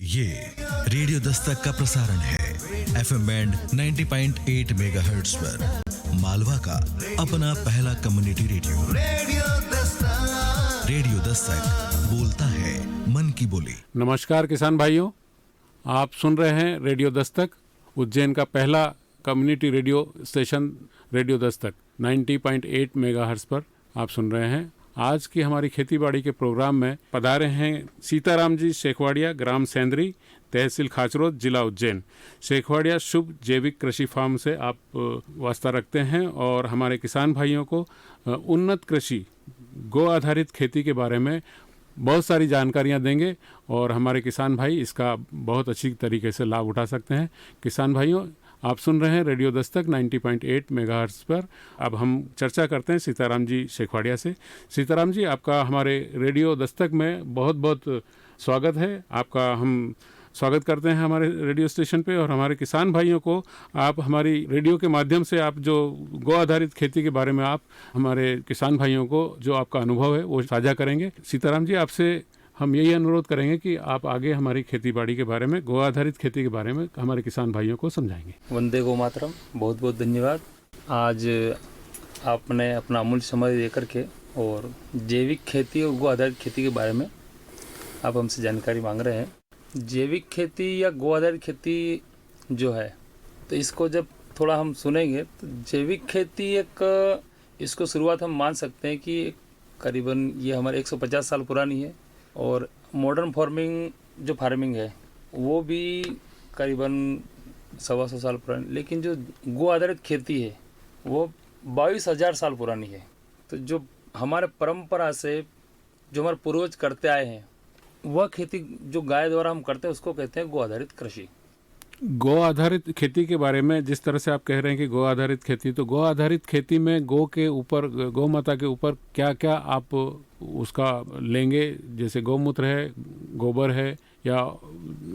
ये रेडियो दस्तक का प्रसारण है FM बैंड 90.8 मेगाहर्ट्ज पर मालवा का अपना पहला कम्युनिटी रेडियो। रेडियो दस्तक बोलता है मन की बोली। नमस्कार किसान भाइयों, आप सुन रहे हैं रेडियो दस्तक, उज्जैन का पहला community radio station radio Dastak 90.8 megahertz पर आप सुन रहे हैं। आज की हमारी खेतीबाड़ी के प्रोग्राम में पधारे हैं सीताराम जी शेखवाड़िया, ग्राम सेंदरी, तहसील खाचरोद, जिला उज्जैन। शेखवाड़िया शुभ जैविक कृषि फार्म से आप वास्ता रखते हैं और हमारे किसान भाइयों को उन्नत कृषि गो आधारित खेती के बारे में बहुत सारी जानकारियां देंगे और हमारे किसान भाई इसका बहुत अच्छी तरीके से लाभ उठा सकते हैं। किसान भाइयों, आप सुन रहे हैं रेडियो दस्तक 90.8 मेगाहर्ट्ज पर। अब हम चर्चा करते हैं सीताराम जी शेखवाड़िया से। सीताराम जी, आपका हमारे रेडियो दस्तक में बहुत बहुत स्वागत है। आपका हम स्वागत करते हैं हमारे रेडियो स्टेशन पे और हमारे किसान भाइयों को आप हमारी रेडियो के माध्यम से आप जो गो आधारित खेती के बारे में आप हमारे किसान भाइयों को जो आपका अनुभव है वो साझा करेंगे। सीताराम जी, आपसे हम यही अनुरोध करेंगे कि आप आगे हमारी खेतीबाड़ी के बारे में, गो आधारित खेती के बारे में हमारे किसान भाइयों को समझाएंगे। वंदे गो मातरम, बहुत बहुत धन्यवाद। आज आपने अपना अमूल्य समय देकर के और जैविक खेती और गो आधारित खेती के बारे में आप हमसे जानकारी मांग रहे हैं। जैविक खेती या गो आधारित खेती जो है, तो इसको जब थोड़ा हम सुनेंगे तो जैविक खेती एक, इसको शुरुआत हम मान सकते हैं कि करीबन ये हमारे 150 साल पुरानी है और मॉडर्न फार्मिंग जो फार्मिंग है वो भी करीबन 125 साल पुरानी, लेकिन जो गो आधारित खेती है वो 22,000 साल पुरानी है। तो जो हमारे परंपरा से जो हमारे पूर्वज करते आए हैं वह खेती जो गाय द्वारा हम करते हैं उसको कहते हैं गो आधारित कृषि। गो आधारित खेती के बारे में जिस तरह से आप कह रहे हैं कि गो आधारित खेती, तो गो आधारित खेती में गो के ऊपर, गौ माता के ऊपर क्या क्या आप उसका लेंगे? जैसे गौमूत्र है, गोबर है, या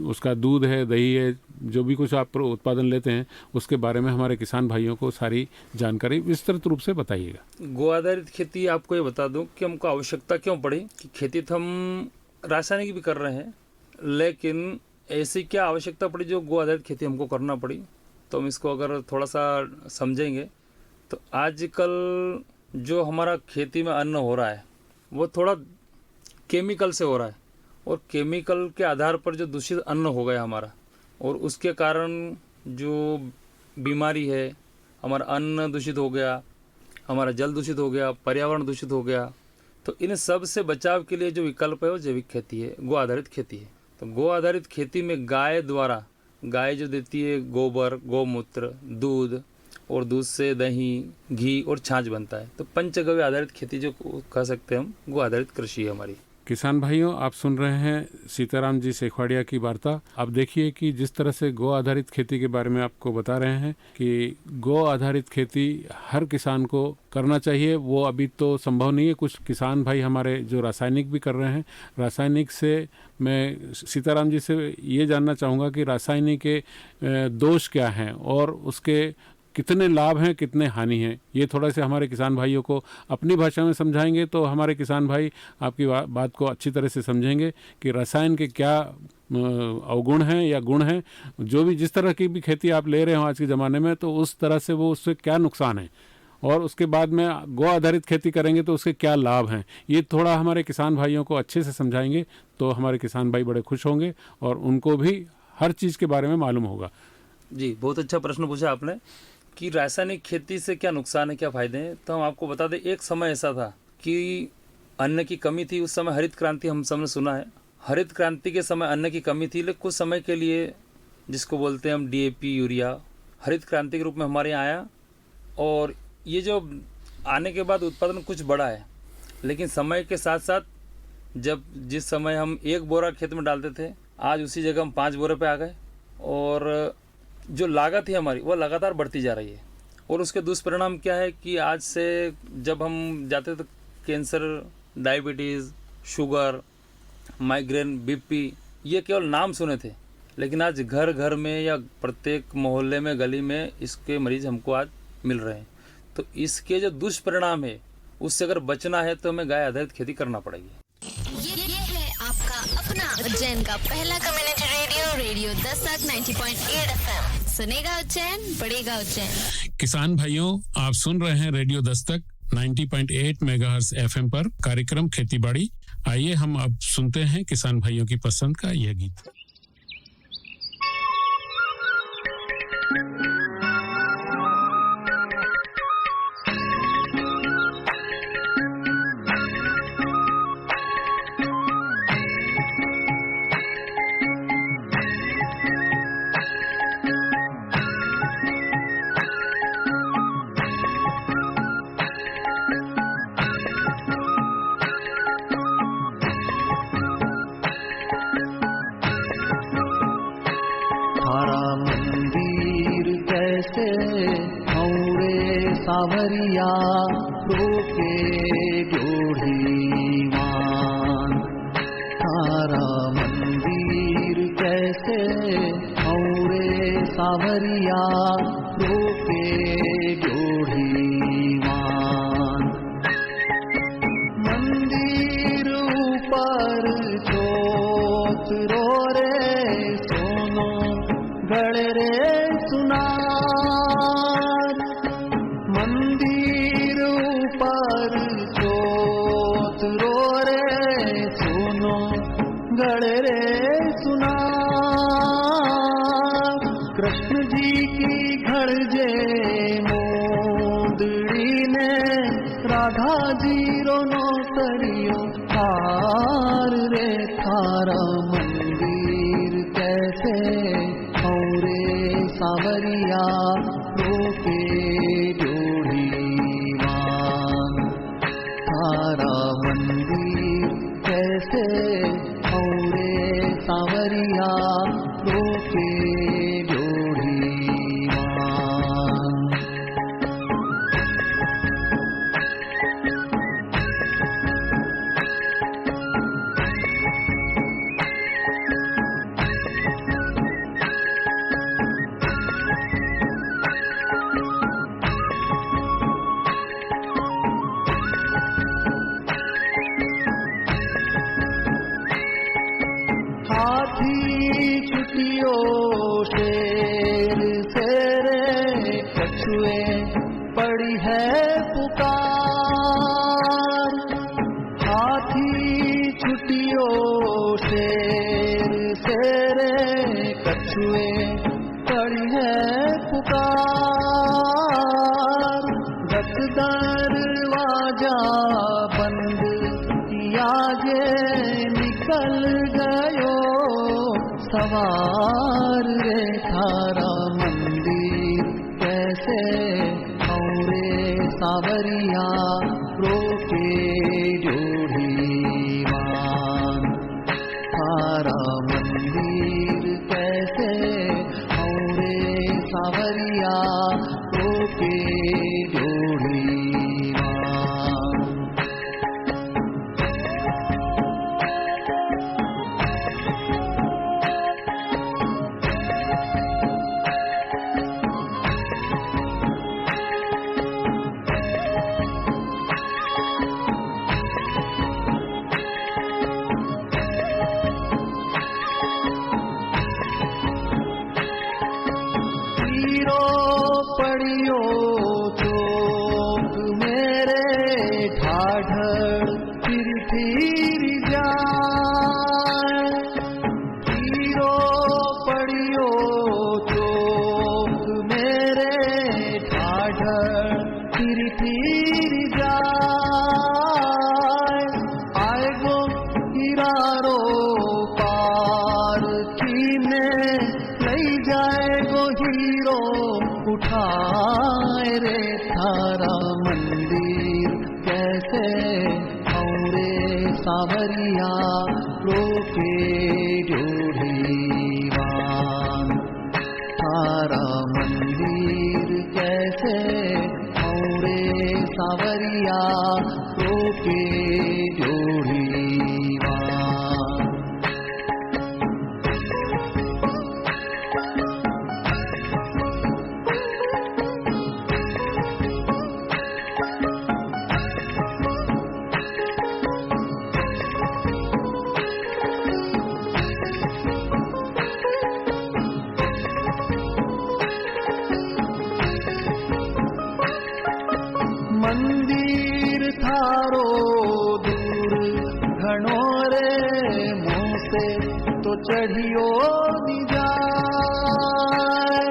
उसका दूध है, दही है, जो भी कुछ आप उत्पादन लेते हैं उसके बारे में हमारे किसान भाइयों को सारी जानकारी विस्तृत रूप से बताइएगा। गो आधारित खेती आपको ये बता दूं कि हमको आवश्यकता क्यों पड़ी कि खेती तो हम रासायनिक भी कर रहे हैं, लेकिन ऐसी क्या आवश्यकता पड़ी जो गो आधारित खेती हमको करना पड़ी। तो हम इसको अगर थोड़ा सा समझेंगे तो आजकल जो हमारा खेती में अन्न हो रहा है वो थोड़ा केमिकल से हो रहा है और केमिकल के आधार पर जो दूषित अन्न हो गया हमारा, और उसके कारण जो बीमारी है, हमारा अन्न दूषित हो गया, हमारा जल दूषित हो गया, पर्यावरण दूषित हो गया। तो इन सब से बचाव के लिए जो विकल्प है वो जैविक खेती है, गो आधारित खेती है। तो गो आधारित खेती में गाय द्वारा, गाय जो देती है गोबर, गौमूत्र, दूध, और दूध से दही, घी और छाछ बनता है। तो पंचगव्य आधारित खेती जो कह सकते हैं हम, गो आधारित कृषि है हमारी। किसान भाइयों, आप सुन रहे हैं सीताराम जी शेखवाड़िया की वार्ता। आप देखिए कि जिस तरह से गो आधारित खेती के बारे में आपको बता रहे हैं कि गो आधारित खेती हर किसान को करना चाहिए। वो अभी तो संभव नहीं है। कुछ किसान भाई हमारे जो रासायनिक भी कर रहे हैं, रासायनिक से मैं सीताराम जी से ये जानना चाहूँगा कि रासायनिक के दोष क्या हैं और उसके कितने लाभ हैं, कितने हानि हैं। ये थोड़ा से हमारे किसान भाइयों को अपनी भाषा में समझाएंगे तो हमारे किसान भाई आपकी बात को अच्छी तरह से समझेंगे कि रसायन के क्या अवगुण हैं या गुण हैं। जो भी जिस तरह की भी खेती आप ले रहे हो आज के ज़माने में, तो उस तरह से वो उससे क्या नुकसान है और उसके बाद में गो आधारित खेती करेंगे तो उसके क्या लाभ हैं, ये थोड़ा हमारे किसान भाइयों को अच्छे से समझाएंगे तो हमारे किसान भाई बड़े खुश होंगे और उनको भी हर चीज़ के बारे में मालूम होगा। जी, बहुत अच्छा प्रश्न पूछा आपने कि रासायनिक खेती से क्या नुकसान है, क्या फ़ायदे हैं। तो हम आपको बता दें, एक समय ऐसा था कि अन्न की कमी थी। उस समय हरित क्रांति हम सबने सुना है। हरित क्रांति के समय अन्न की कमी थी, लेकिन कुछ समय के लिए जिसको बोलते हैं हम DAP, यूरिया, हरित क्रांति के रूप में हमारे यहाँ आया और ये जो आने के बाद उत्पादन कुछ बढ़ा है। लेकिन समय के साथ साथ जब जिस समय हम 1 बोरा खेत में डालते थे, आज उसी जगह हम 5 बोरे पे आ गए और जो लागत है हमारी वो लगातार बढ़ती जा रही है। और उसके दुष्परिणाम क्या है कि आज से जब हम जाते थे, cancer, diabetes, sugar, migraine, BP, ये केवल नाम सुने थे, लेकिन आज घर घर में या प्रत्येक मोहल्ले में, गली में इसके मरीज हमको आज मिल रहे हैं। तो इसके जो दुष्परिणाम है उससे अगर बचना है तो हमें गाय आधारित खेती करना पड़ेगी। ये है आपका अपना उज्जैन का पहला community radio radio Dastak 90.8 FM। सुनेगा उज्जैन, बढ़ेगा उज्जैन। किसान भाइयों, आप सुन रहे हैं रेडियो दस्तक 90.8 मेगाहर्ट्ज एफएम पर कार्यक्रम खेती बाड़ी। आइए हम अब सुनते हैं किसान भाइयों की पसंद का यह गीत। सावरिया रोके जोड़ीवान, तारा मंदिर कैसे औरे सावरिया रोके जोड़ीवान। मंदिर ऊपर चोत रो रे सोनो गड़ रे सुना, मंदिर ऊपर चोत रो रे सुनो गड़ रे सुना। कृष्ण जी की घर जे मोदड़ी ने राधा जी रोनो करियो हार रे, थारा मंदिर कैसे औरे सावरिया रोके जोड़ीवान। तारा मंदिर कैसे औरे सावरिया रोके जोड़ीवान। छुटियो शेर से रे कछुए पड़ी है पुकार। हाथी छुटियो शेर से रे कछुए पड़ी है पुकार। 10 दरवाजा बंद किया जे निकल गयो सवार रे, थारा मंदिर कैसे औरे सावरिया रोके जोड़ीवान। थारा मंदिर कैसे औरे सावरिया रोके जोड़ीवान। पड़ियो चोक मेरे ढाढ़ फिर जाए। हीरो पड़ियो चोक मेरे ढाढ़ फिर जाए। आए गो हिरारो पार कीने लई जाए गो हीरो उठाए रे, थारा मंदिर कैसे औरे सावरिया रोके जोड़ीवान। थारा मंदिर कैसे औरे सावरिया रोके जोड़ीवान। से तो चढ़ियो नि जाय।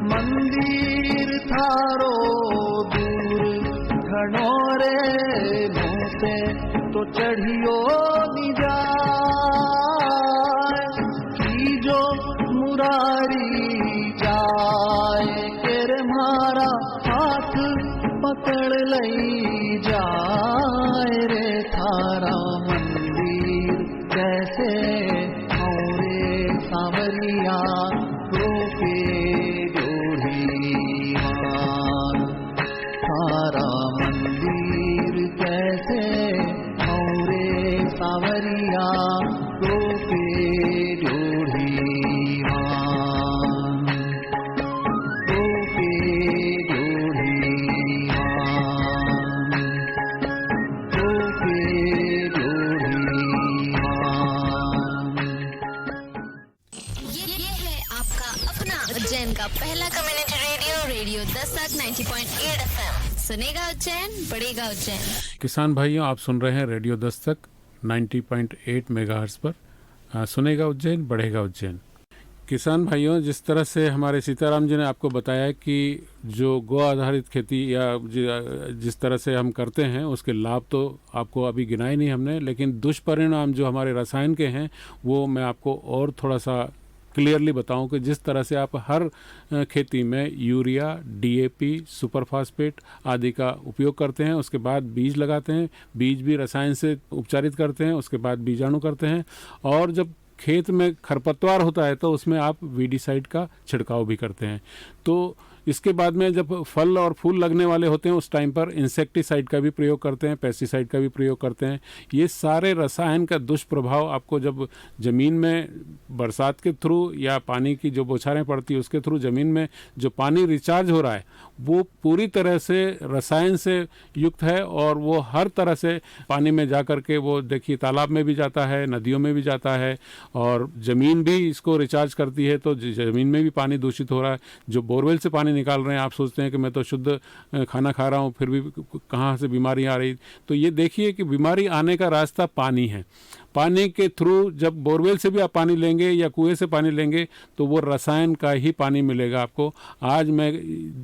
मंदिर थारो दूर घणो रे मुँह से तो चढ़ियो नि जाय। की जो मुरारी जाए तेरे मारा हाथ पकड़ लई जाए रे। थारा मंदिर कैसे औरे सांवरिया रोके जोड़ीवान। थारा मंदिर कैसे औरे सांवरिया रोके जोड़ीवान, रोके जोड़ीवान, रोके जोड़ीवान। ये है आपका अपना उज्जैन का पहला community radio, radio Dastak 90.8 FM। सुनेगा उज्जैन, बढ़ेगा उज्जैन। किसान भाइयों, आप सुन रहे हैं रेडियो दस्तक 90.8 मेगाहर्ट्ज़ पर। सुनेगा उज्जैन, बढ़ेगा उज्जैन। किसान भाइयों, जिस तरह से हमारे सीताराम जी ने आपको बताया कि जो गौ आधारित खेती या जिस तरह से हम करते हैं उसके लाभ तो आपको अभी गिनाए नहीं हमने, लेकिन दुष्परिणाम जो हमारे रसायन के हैं वो मैं आपको और थोड़ा सा क्लियरली बताऊं कि जिस तरह से आप हर खेती में यूरिया, डीएपी, सुपर फास्फेट आदि का उपयोग करते हैं, उसके बाद बीज लगाते हैं, बीज भी रसायन से उपचारित करते हैं, उसके बाद बीजाणु करते हैं, और जब खेत में खरपतवार होता है तो उसमें आप वीडीसाइड का छिड़काव भी करते हैं। तो इसके बाद में जब फल और फूल लगने वाले होते हैं उस टाइम पर इंसेक्टिसाइड का भी प्रयोग करते हैं, पेस्टिसाइड का भी प्रयोग करते हैं। ये सारे रसायन का दुष्प्रभाव आपको जब ज़मीन में बरसात के थ्रू या पानी की जो बौछारें पड़ती है उसके थ्रू ज़मीन में जो पानी रिचार्ज हो रहा है वो पूरी तरह से रसायन से युक्त है, और वो हर तरह से पानी में जा कर के वो देखिए तालाब में भी जाता है, नदियों में भी जाता है, और ज़मीन भी इसको रिचार्ज करती है, तो ज़मीन में भी पानी दूषित हो रहा है। जो बोरवेल से पानी निकाल रहे हैं, आप सोचते हैं कि मैं तो शुद्ध खाना खा रहा हूँ, फिर भी कहाँ से बीमारी आ रही। तो ये देखिए कि बीमारी आने का रास्ता पानी है। पानी के थ्रू जब बोरवेल से भी आप पानी लेंगे या कुएं से पानी लेंगे तो वो रसायन का ही पानी मिलेगा आपको। आज मैं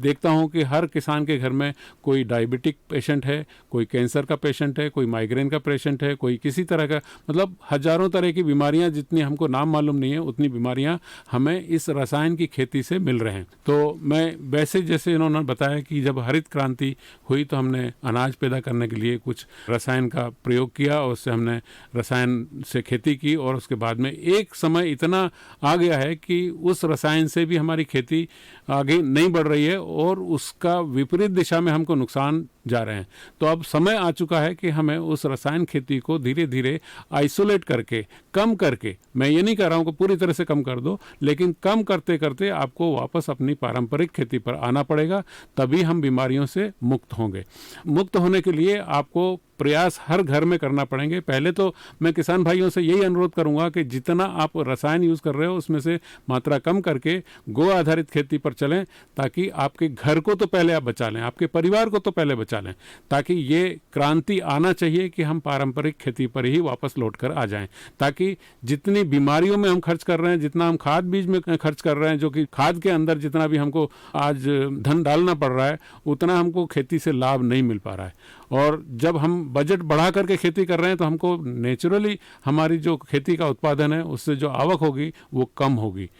देखता हूँ कि हर किसान के घर में कोई डायबिटिक पेशेंट है, कोई कैंसर का पेशेंट है, कोई माइग्रेन का पेशेंट है, कोई किसी तरह का, मतलब हजारों तरह की बीमारियाँ, जितनी हमको नाम मालूम नहीं है उतनी बीमारियाँ हमें इस रसायन की खेती से मिल रहे हैं। तो मैं वैसे जैसे इन्होंने बताया कि जब हरित क्रांति हुई तो हमने अनाज पैदा करने के लिए कुछ रसायन का प्रयोग किया, और उससे हमने रसायन से खेती की, और उसके बाद में एक समय इतना आ गया है कि उस रसायन से भी हमारी खेती आगे नहीं बढ़ रही है और उसका विपरीत दिशा में हमको नुकसान जा रहे हैं। तो अब समय आ चुका है कि हमें उस रसायन खेती को धीरे धीरे आइसोलेट करके, कम करके, मैं ये नहीं कह रहा हूँ कि पूरी तरह से कम कर दो, लेकिन कम करते करते आपको वापस अपनी पारंपरिक खेती पर आना पड़ेगा, तभी हम बीमारियों से मुक्त होंगे। मुक्त होने के लिए आपको प्रयास हर घर में करना पड़ेंगे। पहले तो मैं किसान भाइयों से यही अनुरोध करूंगा कि जितना आप रसायन यूज़ कर रहे हो उसमें से मात्रा कम करके गो आधारित खेती पर चलें, ताकि आपके घर को तो पहले आप बचा लें, आपके परिवार को तो पहले बचा लें, ताकि ये क्रांति आना चाहिए कि हम पारंपरिक खेती पर ही वापस लौट कर आ जाएं, ताकि जितनी बीमारियों में हम खर्च कर रहे हैं, जितना हम खाद बीज में खर्च कर रहे हैं, जो कि खाद के अंदर जितना भी हमको आज धन डालना पड़ रहा है उतना हमको खेती से लाभ नहीं मिल पा रहा है। और जब हम बजट बढ़ा करके खेती कर रहे हैं तो हमको नेचुरली हमारी जो खेती का उत्पादन है उससे जो आवक होगी वो कम होगी।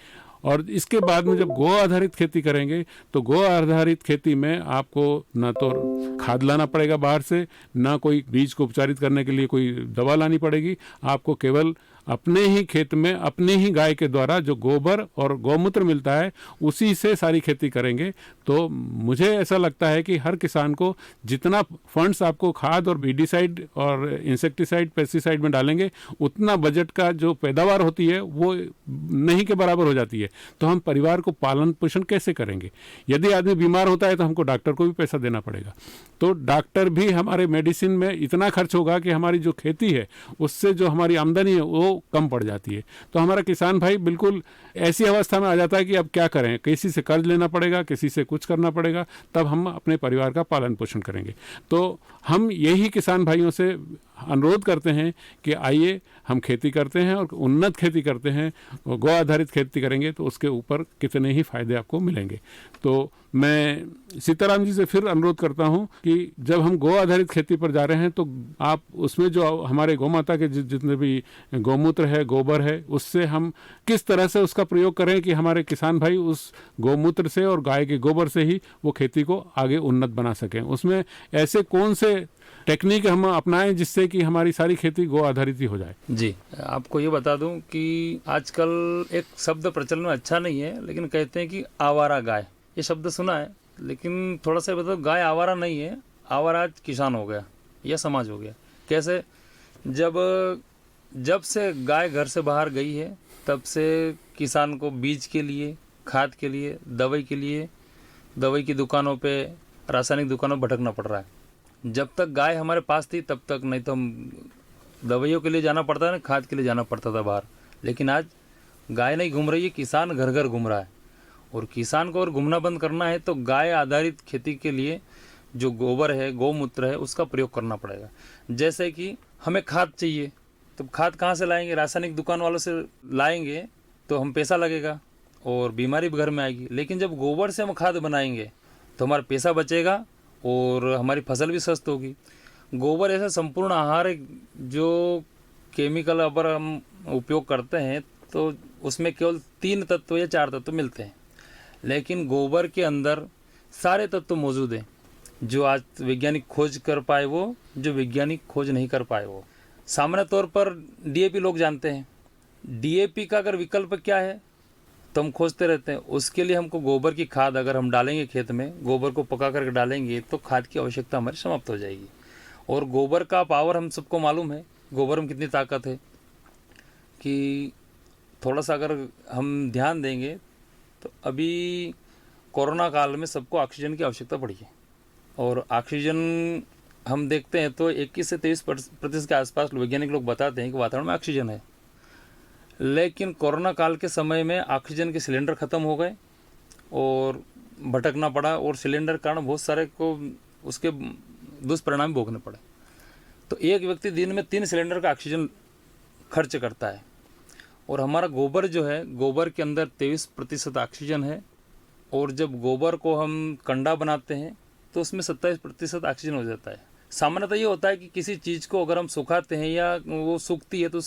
और इसके बाद में जब गो आधारित खेती करेंगे तो गो आधारित खेती में आपको ना तो खाद लाना पड़ेगा बाहर से, ना कोई बीज को उपचारित करने के लिए कोई दवा लानी पड़ेगी, आपको केवल अपने ही खेत में अपने ही गाय के द्वारा जो गोबर और गौमूत्र मिलता है उसी से सारी खेती करेंगे। तो मुझे ऐसा लगता है कि हर किसान को जितना फंड्स आपको खाद और वीडीसाइड और इंसेक्टिसाइड, पेस्टिसाइड में डालेंगे उतना बजट का जो पैदावार होती है वो नहीं के बराबर हो जाती है। तो हम परिवार को पालन पोषण कैसे करेंगे? यदि आदमी बीमार होता है तो हमको डॉक्टर को भी पैसा देना पड़ेगा, तो डॉक्टर भी हमारे मेडिसिन में इतना खर्च होगा कि हमारी जो खेती है उससे जो हमारी आमदनी है वो कम पड़ जाती है। तो हमारा किसान भाई बिल्कुल ऐसी अवस्था में आ जाता है कि अब क्या करें, किसी से कर्ज लेना पड़ेगा, किसी से कुछ करना पड़ेगा, तब हम अपने परिवार का पालन पोषण करेंगे। तो हम यही किसान भाइयों से अनुरोध करते हैं कि आइए हम खेती करते हैं और उन्नत खेती करते हैं, और गौ आधारित खेती करेंगे तो उसके ऊपर कितने ही फायदे आपको मिलेंगे। तो मैं सीताराम जी से फिर अनुरोध करता हूं कि जब हम गौ आधारित खेती पर जा रहे हैं तो आप उसमें जो हमारे गौ माता के जितने भी गौमूत्र है, गोबर है, उससे हम किस तरह से उसका प्रयोग करें कि हमारे किसान भाई उस गौमूत्र से और गाय के गोबर से ही वो खेती को आगे उन्नत बना सकें। उसमें ऐसे कौन से टेक्निक हम अपनाएं जिससे कि हमारी सारी खेती गौ आधारित ही हो जाए? जी, आपको ये बता दूं कि आजकल एक शब्द प्रचलन में अच्छा नहीं है, लेकिन कहते हैं कि आवारा गाय, ये शब्द सुना है, लेकिन थोड़ा सा बताओ, गाय आवारा नहीं है, आवारा आज किसान हो गया या समाज हो गया। कैसे? जब से गाय घर से बाहर गई है तब से किसान को बीज के लिए, खाद के लिए, दवाई की दुकानों पे, रासायनिक दुकानों पर भटकना पड़ रहा है। जब तक गाय हमारे पास थी तब तक नहीं तो हम दवाइयों के लिए जाना पड़ता है ना, खाद के लिए जाना पड़ता था बाहर। लेकिन आज गाय नहीं घूम रही है, किसान घर घर घूम रहा है। और किसान को अगर घूमना बंद करना है तो गाय आधारित खेती के लिए जो गोबर है, गौमूत्र है, उसका प्रयोग करना पड़ेगा। जैसे कि हमें खाद चाहिए तो खाद कहाँ से लाएंगे? रासायनिक दुकान वालों से लाएंगे तो हम पैसा लगेगा और बीमारी भी घर में आएगी। लेकिन जब गोबर से हम खाद बनाएंगे तो हमारा पैसा बचेगा और हमारी फसल भी स्वस्थ होगी। गोबर ऐसा संपूर्ण आहार है जो केमिकल अगर हम उपयोग करते हैं तो उसमें केवल 3 तत्व या 4 तत्व मिलते हैं, लेकिन गोबर के अंदर सारे तत्व मौजूद हैं जो आज वैज्ञानिक खोज कर पाए, वो जो वैज्ञानिक खोज नहीं कर पाए। वो सामान्य तौर पर डीएपी लोग जानते हैं, डीएपी का अगर विकल्प क्या है तो हम खोजते रहते हैं। उसके लिए हमको गोबर की खाद अगर हम डालेंगे खेत में, गोबर को पका करके डालेंगे तो खाद की आवश्यकता हमारी समाप्त हो जाएगी। और गोबर का पावर हम सबको मालूम है, गोबर में कितनी ताकत है कि थोड़ा सा अगर हम ध्यान देंगे तो अभी कोरोना काल में सबको ऑक्सीजन की आवश्यकता पड़ी है। और ऑक्सीजन हम देखते हैं तो 21 से 23% के आसपास वैज्ञानिक लोग बताते हैं कि वातावरण में ऑक्सीजन है। लेकिन कोरोना काल के समय में ऑक्सीजन के सिलेंडर ख़त्म हो गए और भटकना पड़ा, और सिलेंडर के कारण बहुत सारे को उसके दुष्परिणाम भोगने पड़े। तो एक व्यक्ति दिन में 3 सिलेंडर का ऑक्सीजन खर्च करता है। और हमारा गोबर जो है, गोबर के अंदर 23% ऑक्सीजन है। और जब गोबर को हम कंडा बनाते हैं तो उसमें 27% ऑक्सीजन हो जाता है। सामान्यतः ये होता है कि किसी चीज़ को अगर हम सुखाते हैं या वो सूखती है तो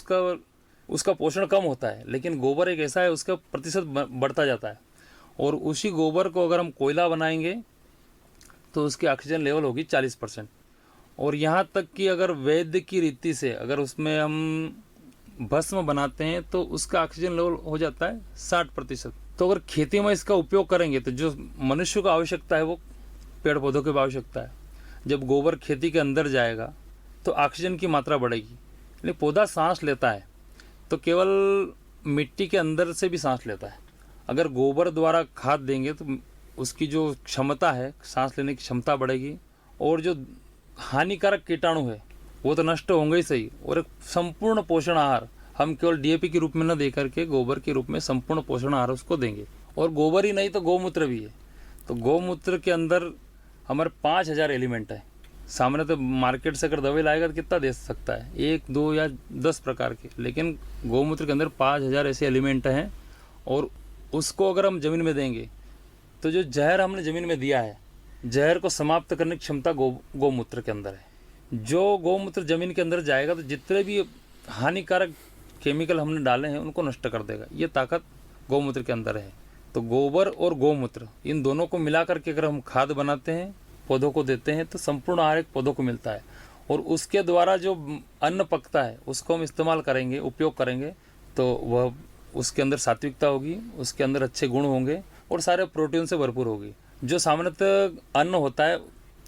उसका पोषण कम होता है, लेकिन गोबर एक ऐसा है उसका प्रतिशत बढ़ता जाता है। और उसी गोबर को अगर हम कोयला बनाएंगे तो उसकी ऑक्सीजन लेवल होगी 40%। और यहाँ तक कि अगर वैद्य की रीति से अगर उसमें हम भस्म बनाते हैं तो उसका ऑक्सीजन लेवल हो जाता है 60%। तो अगर खेती में इसका उपयोग करेंगे तो जो मनुष्य को आवश्यकता है वो पेड़ पौधों की आवश्यकता है। जब गोबर खेती के अंदर जाएगा तो ऑक्सीजन की मात्रा बढ़ेगी। लेकिन पौधा सांस लेता है तो केवल मिट्टी के अंदर से भी सांस लेता है। अगर गोबर द्वारा खाद देंगे तो उसकी जो क्षमता है, सांस लेने की क्षमता बढ़ेगी, और जो हानिकारक कीटाणु है वो तो नष्ट होंगे ही सही। और एक संपूर्ण पोषण आहार हम केवल डीएपी के रूप में न दे करके गोबर के रूप में संपूर्ण पोषण आहार उसको देंगे। और गोबर ही नहीं तो गौमूत्र भी है। तो गौमूत्र के अंदर हमारे 5000 एलिमेंट है। सामने तो मार्केट से अगर दवाई लाएगा तो कितना दे सकता है, 1, 2 या 10 प्रकार के, लेकिन गौमूत्र के अंदर 5000 ऐसे एलिमेंट हैं। और उसको अगर हम ज़मीन में देंगे तो जो जहर हमने ज़मीन में दिया है, जहर को समाप्त करने की क्षमता गौमूत्र के अंदर है। जो गौमूत्र ज़मीन के अंदर जाएगा तो जितने भी हानिकारक केमिकल हमने डाले हैं उनको नष्ट कर देगा। ये ताकत गौमूत्र के अंदर है। तो गोबर और गौमूत्र इन दोनों को मिला करके अगर हम खाद बनाते हैं, पौधों को देते हैं, तो संपूर्ण आहार एक पौधों को मिलता है। और उसके द्वारा जो अन्न पकता है उसको हम इस्तेमाल करेंगे, उपयोग करेंगे, तो वह उसके अंदर सात्विकता होगी, उसके अंदर अच्छे गुण होंगे और सारे प्रोटीन से भरपूर होगी। जो सामान्यतः अन्न होता है,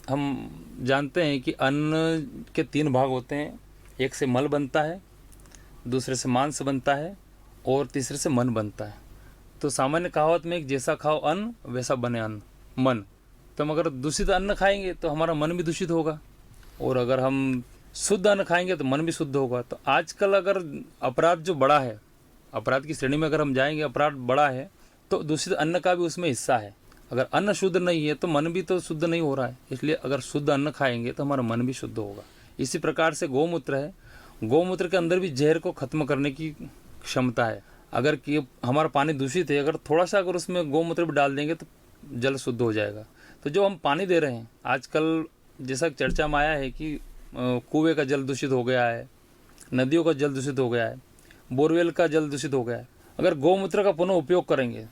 हम जानते हैं कि अन्न के 3 भाग होते हैं। एक से मल बनता है, दूसरे से मांस बनता है और तीसरे से मन बनता है। तो सामान्य कहावत में एक जैसा खाओ अन्न वैसा बने अन्न मन। तो हम अगर दूषित अन्न खाएंगे तो हमारा मन भी दूषित होगा, और अगर हम शुद्ध अन्न खाएंगे तो मन भी शुद्ध होगा। तो आजकल अगर अपराध जो बड़ा है, अपराध की श्रेणी में अगर हम जाएंगे, अपराध बड़ा है तो दूषित अन्न का भी उसमें हिस्सा है। अगर अन्न शुद्ध नहीं है तो मन भी तो शुद्ध नहीं हो रहा है। इसलिए अगर शुद्ध अन्न खाएंगे तो हमारा मन भी शुद्ध होगा। इसी प्रकार से गौमूत्र है, गौमूत्र के अंदर भी जहर को खत्म करने की क्षमता है। अगर कि हमारा पानी दूषित है, अगर थोड़ा सा अगर उसमें गौमूत्र भी डाल देंगे तो जल शुद्ध हो जाएगा। तो जो हम पानी दे रहे हैं आजकल, जैसा चर्चा में आया है कि कुएं का जल दूषित हो गया है, नदियों का जल दूषित हो गया है, बोरवेल का जल दूषित हो गया है। अगर गौमूत्र का पुनः उपयोग करेंगे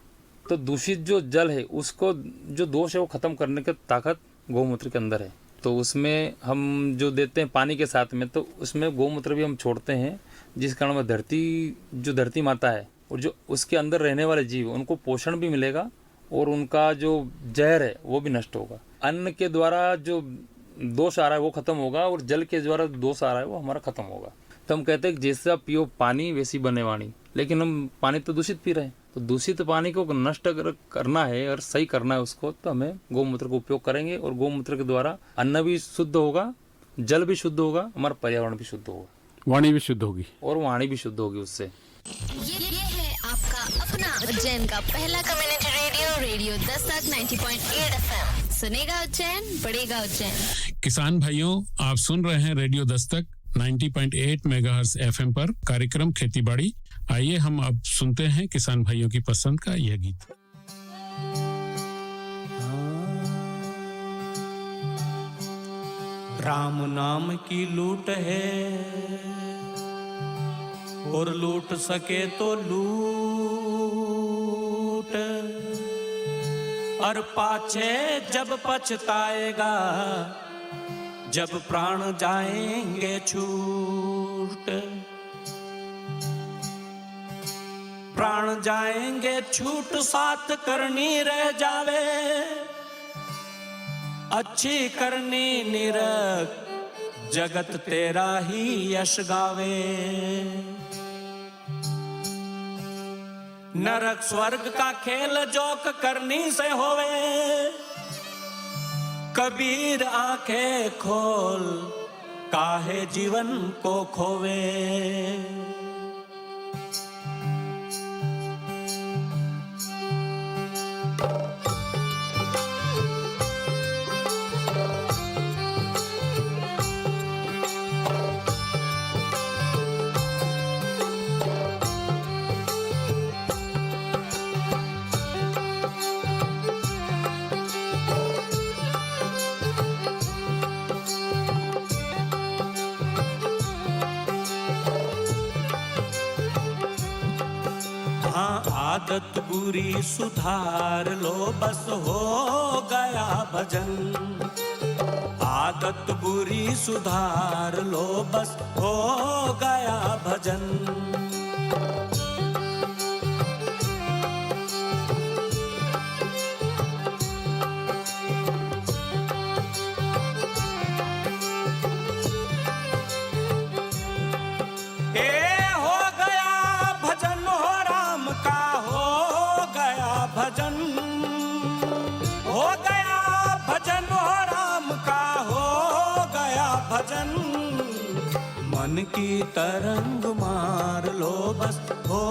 तो दूषित जो जल है उसको, जो दोष है वो खत्म करने की ताकत गौमूत्र के अंदर है। तो उसमें हम जो देते हैं पानी के साथ में, तो उसमें गौमूत्र भी हम छोड़ते हैं, जिस कारण में धरती माता है और जो उसके अंदर रहने वाले जीव, उनको पोषण भी मिलेगा और उनका जो जहर है वो भी नष्ट होगा। अन्न के द्वारा जो दोष आ रहा है वो खत्म होगा और जल के द्वारा दोष आ रहा है वो हमारा खत्म होगा। तो हम कहते हैं कि जैसा पियो पानी वैसी बने वाणी, लेकिन हम पानी तो दूषित पी रहे हैं। तो दूषित पानी को नष्ट अगर करना है और सही करना है उसको, तो हमें गौमूत्र का उपयोग करेंगे और गौमूत्र के द्वारा अन्न भी शुद्ध होगा, जल भी शुद्ध होगा, हमारा पर्यावरण भी शुद्ध होगा, वाणी भी शुद्ध होगी और वाणी भी शुद्ध होगी उससे। ये है आपका अपना उज्जैन का पहला community radio, radio Dastak 90.8 FM। सुनेगा उज्जैन, बढ़ेगा उज्जैन। किसान भाइयों, आप सुन रहे हैं रेडियो दस्तक 90.8 मेगाहर्ट्ज एफएम पर कार्यक्रम खेती बाड़ी। आइए हम अब सुनते हैं किसान भाइयों की पसंद का यह गीत। राम नाम की लूट है और लूट सके तो लूट, और पाछे जब पछताएगा जब प्राण जाएंगे छूट। प्राण जाएंगे छूट, साथ करनी रह जावे, अच्छी करनी निरख, जगत तेरा ही यश गावे। नरक स्वर्ग का खेल जोक करनी से होवे, कबीर आंखें खोल काहे जीवन को खोवे। आदत बुरी सुधार लो, बस हो गया भजन। आदत बुरी सुधार लो, बस हो गया भजन। भजन हो गया, भजन हो राम का हो गया भजन। मन की तरंग मार लो, बस हो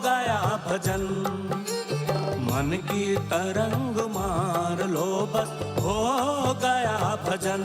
गया भजन। मन की तरंग मार लो, बस हो गया भजन।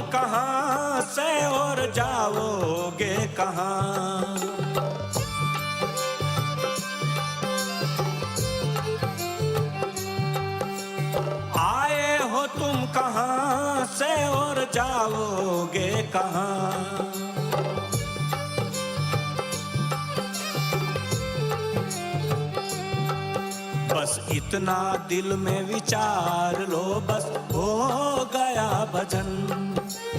कहाँ से और जाओगे कहाँ? आए हो तुम कहाँ से और जाओगे कहाँ? बस इतना दिल में विचार लो, बस हो गया भजन।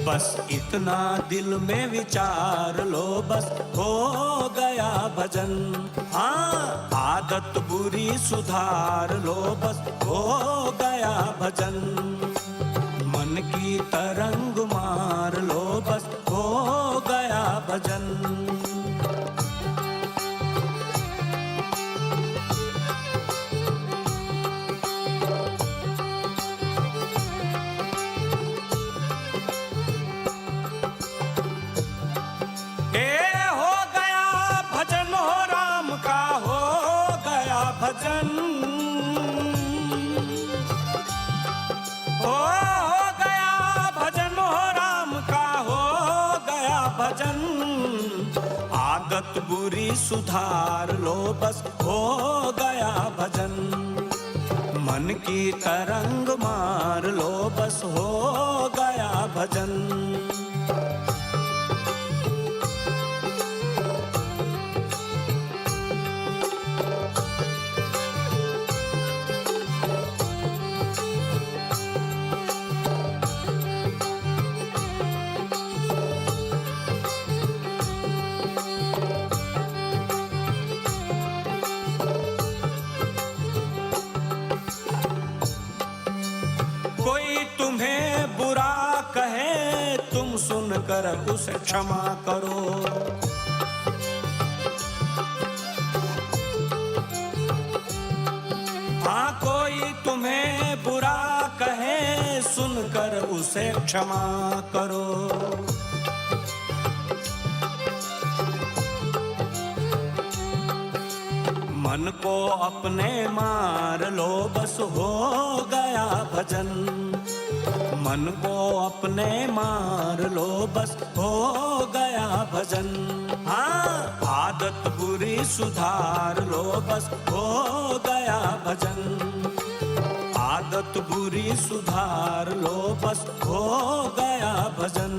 बस इतना दिल में विचार लो, बस हो गया भजन। हाँ, आदत बुरी सुधार लो, बस हो गया भजन। मन की तरंग मार लो, बस हो गया भजन। भजन हो गया भजन, हो राम का हो गया भजन। आदत बुरी सुधार लो, बस हो गया भजन। मन की तरंग मार लो, बस हो गया भजन। सुनकर उसे क्षमा करो। हाँ, कोई तुम्हें बुरा कहे, सुनकर उसे क्षमा करो। मन को अपने मार लो, बस हो गया भजन। मन को अपने मार लो, बस हो गया भजन। हाँ, आदत बुरी सुधार लो, बस हो गया भजन। आदत बुरी सुधार लो, बस हो गया भजन।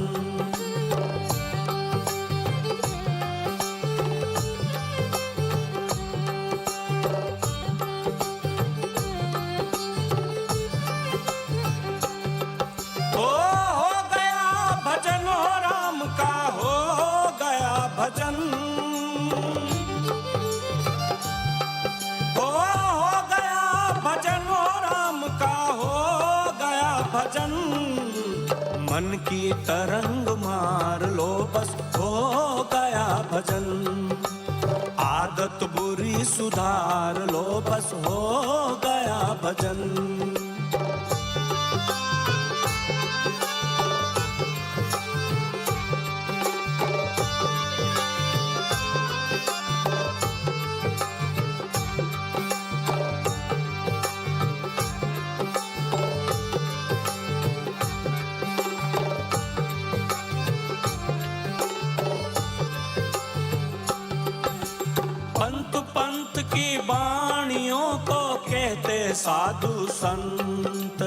भजन हो गया भजन, हो राम का हो गया भजन। मन की तरंग मार लो, बस हो गया भजन। आदत बुरी सुधार लो, बस हो गया भजन। पंत की वाणियों को कहते साधु संत।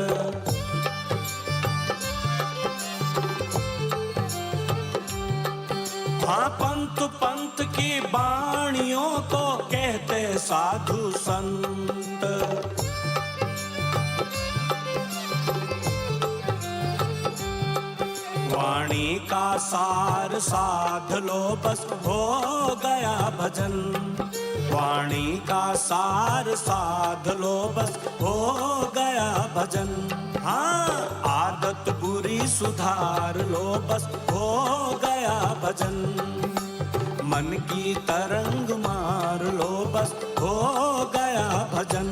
हाँ, पंत की वाणियों को कहते साधु संत। वाणी का सार साध लो, बस हो गया भजन। वाणी का सार साध लो, बस हो गया भजन। हाँ, आदत बुरी सुधार लो, बस हो गया भजन। मन की तरंग मार लो, बस हो गया भजन।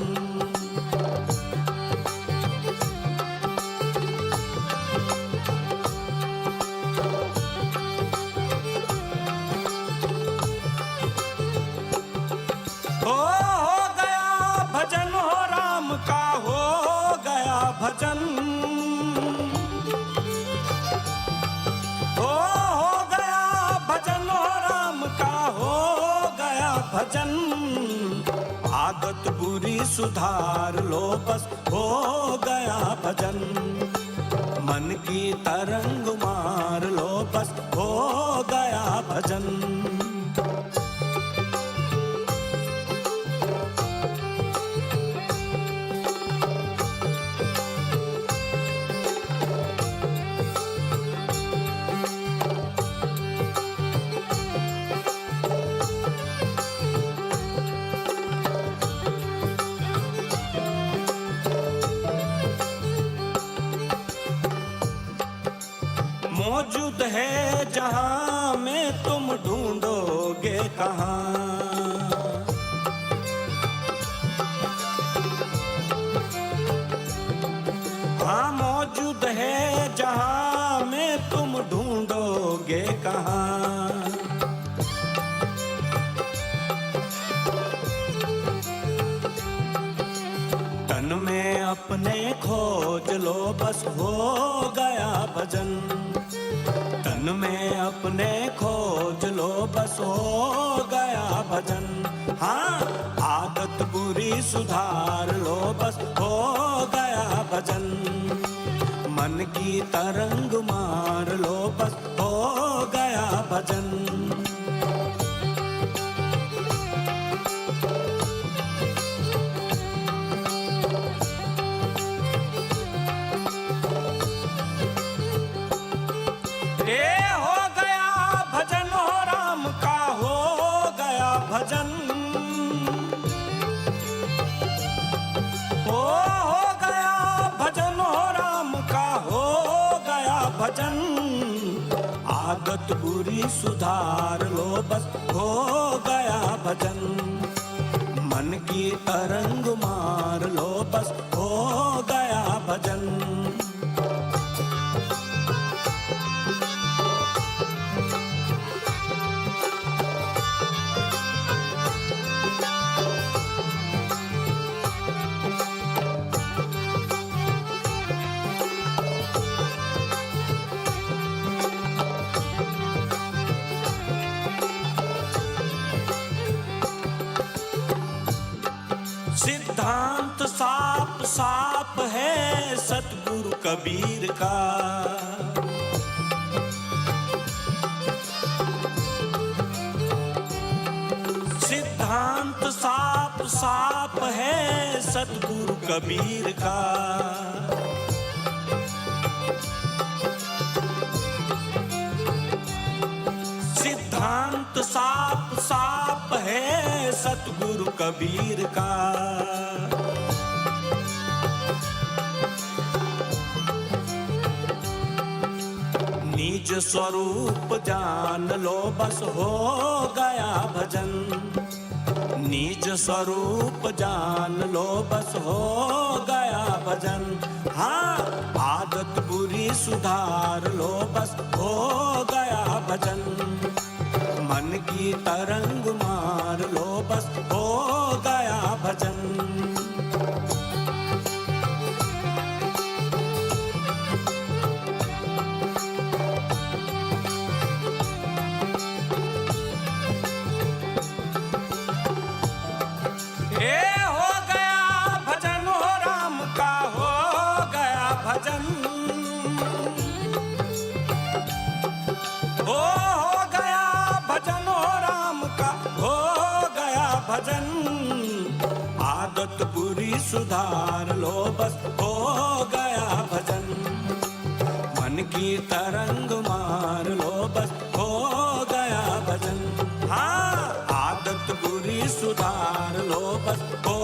भजन हो गया भजन, हो राम का हो गया भजन। आदत बुरी सुधार लो, बस हो गया भजन। मन की तरंग मार लो, बस हो गया भजन। है जहां में तुम ढूंढोगे कहां। हाँ मौजूद है जहां में तुम ढूंढोगे कहां। तन में अपने खोज लो बस हो गया भजन। तन में अपने खोज लो बस हो गया भजन। हाँ आदत बुरी सुधार लो बस हो गया भजन। मन की तरंग मार लो बस हो गया भजन। ये हो गया भजन हो राम का हो गया भजन। हो गया भजन हो राम का हो गया भजन। आदत बुरी सुधार लो बस हो गया भजन। मन की तरंग मार लो बस हो गया भजन। सिद्धांत साफ साफ है सतगुरु कबीर का। सिद्धांत साफ साफ है सतगुरु कबीर का। सिद्धांत साफ साफ है सतगुरु कबीर का। निज स्वरूप जान लो बस हो गया भजन। निज स्वरूप जान लो बस हो गया भजन। हाँ आदत बुरी सुधार लो बस हो गया भजन। मन की तरंग मार लो बस हो गया भजन। ये हो गया भजन हो राम का हो गया भजन। हो गया भजन हो राम का हो गया भजन। आदत बुरी सुधार लो बस हो गया भजन। मन की तरंग मार लो बस हो गया भजन। हाँ आदत बुरी सुधार लो बस हो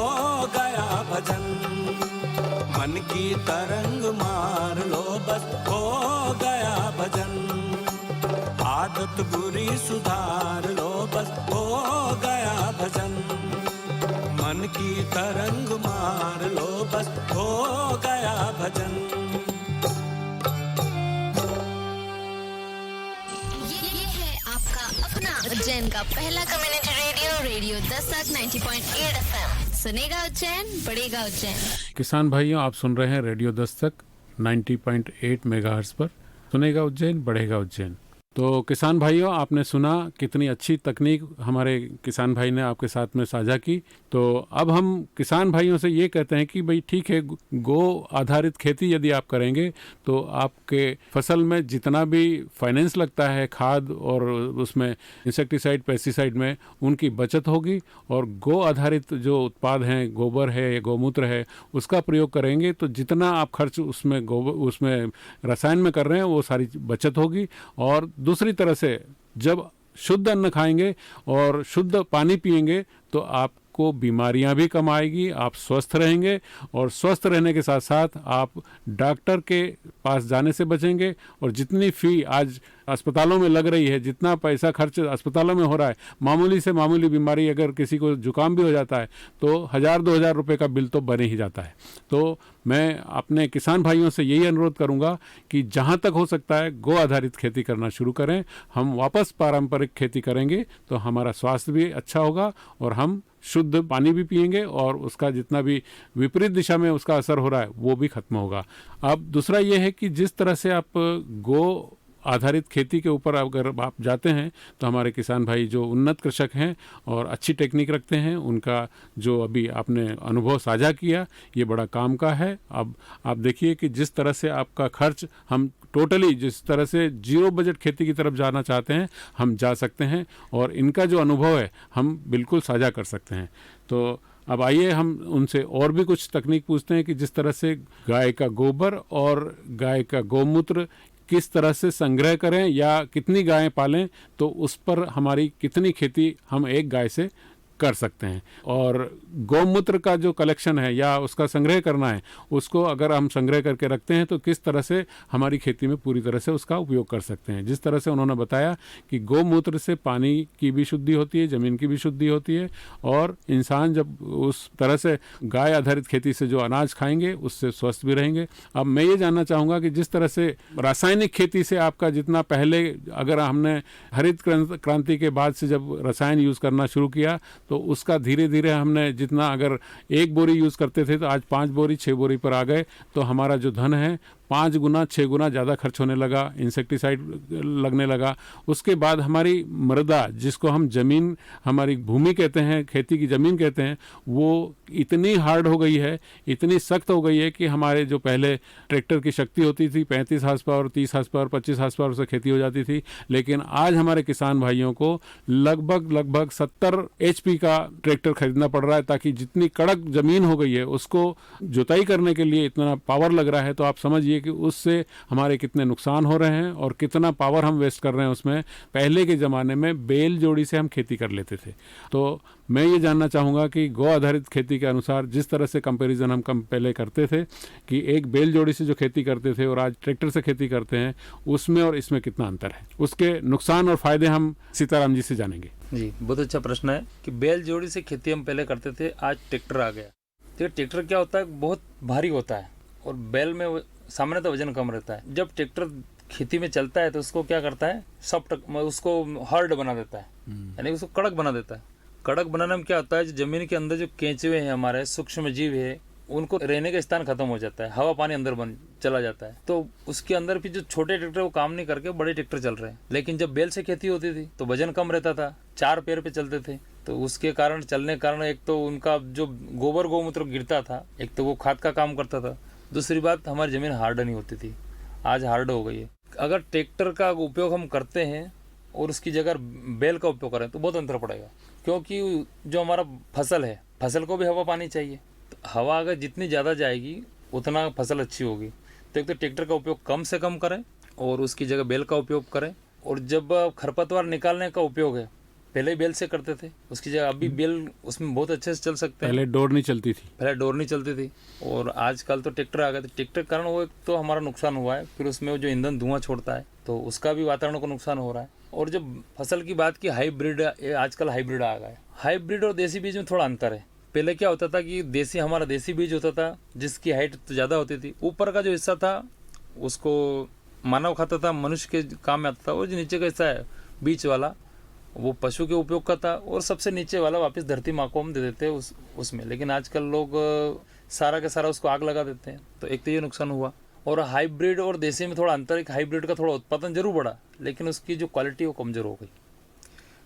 गया भजन। मन की तरंग मार लो बस हो गया भजन। आदत बुरी सुधार लो बस हो गया भजन। मन की तरंग मार लो बस हो गया भजन। ये है आपका अपना उज्जैन का पहला community radio radio Dastak 90.8 FM। सुनेगा उज्जैन बढ़ेगा उज्जैन। किसान भाइयों, आप सुन रहे हैं रेडियो दस्तक 90.8 मेगाहर्ट्ज पर। सुनेगा उज्जैन बढ़ेगा उज्जैन। तो किसान भाइयों, आपने सुना कितनी अच्छी तकनीक हमारे किसान भाई ने आपके साथ में साझा की। तो अब हम किसान भाइयों से ये कहते हैं कि भाई ठीक है, गो आधारित खेती यदि आप करेंगे तो आपके फसल में जितना भी फाइनेंस लगता है खाद और उसमें इंसेक्टिसाइड पेस्टिसाइड में, उनकी बचत होगी। और गो आधारित जो उत्पाद हैं, गोबर है या गौमूत्र है, उसका प्रयोग करेंगे तो जितना आप खर्च उसमें रसायन में कर रहे हैं वो सारी बचत होगी। और दूसरी तरह से जब शुद्ध अन्न खाएंगे और शुद्ध पानी पिएंगे तो आपको बीमारियां भी कम आएगी, आप स्वस्थ रहेंगे। और स्वस्थ रहने के साथ साथ आप डॉक्टर के पास जाने से बचेंगे। और जितनी फ़ी आज अस्पतालों में लग रही है, जितना पैसा खर्च अस्पतालों में हो रहा है, मामूली से मामूली बीमारी अगर किसी को जुकाम भी हो जाता है तो 1,000-2,000 रुपये का बिल तो बने ही जाता है। तो मैं अपने किसान भाइयों से यही अनुरोध करूंगा कि जहां तक हो सकता है गो आधारित खेती करना शुरू करें। हम वापस पारंपरिक खेती करेंगे तो हमारा स्वास्थ्य भी अच्छा होगा और हम शुद्ध पानी भी पिएंगे और उसका जितना भी विपरीत दिशा में उसका असर हो रहा है वो भी खत्म होगा। अब दूसरा ये है कि जिस तरह से आप गो आधारित खेती के ऊपर अगर आप जाते हैं तो हमारे किसान भाई जो उन्नत कृषक हैं और अच्छी टेक्निक रखते हैं, उनका जो अभी आपने अनुभव साझा किया ये बड़ा काम का है। अब आप देखिए कि जिस तरह से आपका खर्च हम टोटली जिस तरह से जीरो बजट खेती की तरफ जाना चाहते हैं हम जा सकते हैं और इनका जो अनुभव है हम बिल्कुल साझा कर सकते हैं। तो अब आइए हम उनसे और भी कुछ तकनीक पूछते हैं कि जिस तरह से गाय का गोबर और गाय का गौमूत्र किस तरह से संग्रह करें या कितनी गायें पालें तो उस पर हमारी कितनी खेती हम एक गाय से कर सकते हैं। और गौमूत्र का जो कलेक्शन है या उसका संग्रह करना है उसको अगर हम संग्रह करके रखते हैं तो किस तरह से हमारी खेती में पूरी तरह से उसका उपयोग कर सकते हैं। जिस तरह से उन्होंने बताया कि गौमूत्र से पानी की भी शुद्धि होती है, ज़मीन की भी शुद्धि होती है और इंसान जब उस तरह से गाय आधारित खेती से जो अनाज खाएंगे उससे स्वस्थ भी रहेंगे। अब मैं ये जानना चाहूँगा कि जिस तरह से रासायनिक खेती से आपका जितना पहले अगर हमने हरित क्रांति के बाद से जब रसायन यूज़ करना शुरू किया तो उसका धीरे धीरे हमने जितना अगर 1 बोरी यूज़ करते थे तो आज 5 बोरी 6 बोरी पर आ गए। तो हमारा जो धन है 5 गुना 6 गुना ज़्यादा खर्च होने लगा, इंसेक्टिसाइड लगने लगा। उसके बाद हमारी मृदा जिसको हम ज़मीन हमारी भूमि कहते हैं, खेती की ज़मीन कहते हैं, वो इतनी हार्ड हो गई है, इतनी सख्त हो गई है कि हमारे जो पहले ट्रैक्टर की शक्ति होती थी 35 horse power 30 horse power 25 horse power से खेती हो जाती थी, लेकिन आज हमारे किसान भाइयों को लगभग 70 HP का ट्रैक्टर खरीदना पड़ रहा है ताकि जितनी कड़क ज़मीन हो गई है उसको जुताई करने के लिए इतना पावर लग रहा है। तो आप समझिए कि उससे हमारे कितने नुकसान हो रहे हैं और कितना पावर हम वेस्ट कर रहे हैं उसमें। पहले के ज़माने में बैल जोड़ी से हम खेती कर लेते थे। तो मैं ये जानना चाहूँगा कि गौ आधारित खेती के अनुसार जिस तरह से कंपैरिजन हम पहले करते थे कि एक बैल जोड़ी से जो खेती करते थे और आज ट्रैक्टर से खेती करते हैं उसमें और इसमें कितना अंतर है, उसके नुकसान और फायदे हम सीताराम जी से जानेंगे। जी, बहुत अच्छा प्रश्न है कि बैल जोड़ी से खेती हम पहले करते थे, आज ट्रैक्टर आ गया। तो ट्रैक्टर क्या होता है, बहुत भारी होता है और बैल में सामान्यतः वजन कम रहता है। जब ट्रैक्टर खेती में चलता है तो उसको क्या करता है, सॉफ्ट उसको हार्ड बना देता है, यानी उसको कड़क बना देता है। कड़क बनाने में क्या होता है, जो जमीन के अंदर जो केंचुए हैं हमारे सूक्ष्म जीव है उनको रहने का स्थान खत्म हो जाता है, हवा पानी अंदर चला जाता है। तो उसके अंदर भी जो छोटे ट्रैक्टर वो काम नहीं करके बड़े ट्रैक्टर चल रहे हैं। लेकिन जब बैल से खेती होती थी तो वजन कम रहता था, 4 पैर पे चलते थे, तो उसके कारण चलने के कारण एक तो उनका जो गोबर गौमूत्र गिरता था, एक तो वो खाद का काम करता था, दूसरी बात हमारी ज़मीन हार्ड नहीं होती थी, आज हार्ड हो गई है। अगर ट्रैक्टर का उपयोग हम करते हैं और उसकी जगह बैल का उपयोग करें तो बहुत अंतर पड़ेगा, क्योंकि जो हमारा फसल है, फसल को भी हवा पानी चाहिए। तो हवा अगर जितनी ज़्यादा जाएगी उतना फसल अच्छी होगी। तो एक तो ट्रैक्टर का उपयोग कम से कम करें और उसकी जगह बैल का उपयोग करें। और जब खरपतवार निकालने का उपयोग है, पहले बैल से करते थे, उसकी जगह अभी बैल उसमें बहुत अच्छे से चल सकते हैं। पहले डोर नहीं चलती थी और आजकल तो ट्रैक्टर आ गए। तो ट्रैक्टर के कारण वो एक तो हमारा नुकसान हुआ है, फिर उसमें जो ईंधन धुआं छोड़ता है तो उसका भी वातावरण को नुकसान हो रहा है। और जब फसल की बात की, हाइब्रिड, आजकल हाइब्रिड आ गया है। हाइब्रिड और देसी बीज में थोड़ा अंतर है। पहले क्या होता था कि हमारा देसी बीज होता था जिसकी हाइट तो ज़्यादा होती थी, ऊपर का जो हिस्सा था उसको मानव खाता था, मनुष्य के काम में आता था, और जो नीचे का हिस्सा है बीच वाला वो पशु के उपयोग का था, और सबसे नीचे वाला वापस धरती माँ को हम दे देते हैं उसमें। लेकिन आजकल लोग सारा का सारा उसको आग लगा देते हैं, तो एक तो ये नुकसान हुआ। और हाइब्रिड और देसी में थोड़ा अंतर है, हाइब्रिड का थोड़ा उत्पादन जरूर बढ़ा लेकिन उसकी जो क्वालिटी वो कमज़ोर हो गई।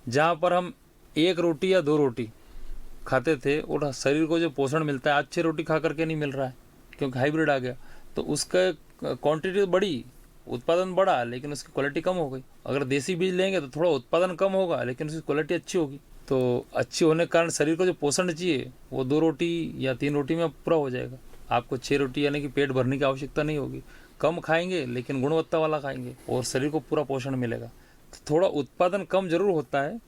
जहाँ पर हम 1 रोटी या 2 रोटी खाते थे और शरीर को जो पोषण मिलता है, आज 6 रोटी खा करके नहीं मिल रहा है क्योंकि हाइब्रिड आ गया। तो उसका क्वांटिटी बढ़ी, उत्पादन बढ़ा, लेकिन उसकी क्वालिटी कम हो गई। अगर देसी बीज लेंगे तो थोड़ा उत्पादन कम होगा लेकिन उसकी क्वालिटी अच्छी होगी। तो अच्छी होने के कारण शरीर को जो पोषण चाहिए वो 2 रोटी या 3 रोटी में पूरा हो जाएगा। आपको 6 रोटी यानी कि पेट भरने की आवश्यकता नहीं होगी। कम खाएंगे लेकिन गुणवत्ता वाला खाएंगे और शरीर को पूरा पोषण मिलेगा। तो थोड़ा उत्पादन कम जरूर होता है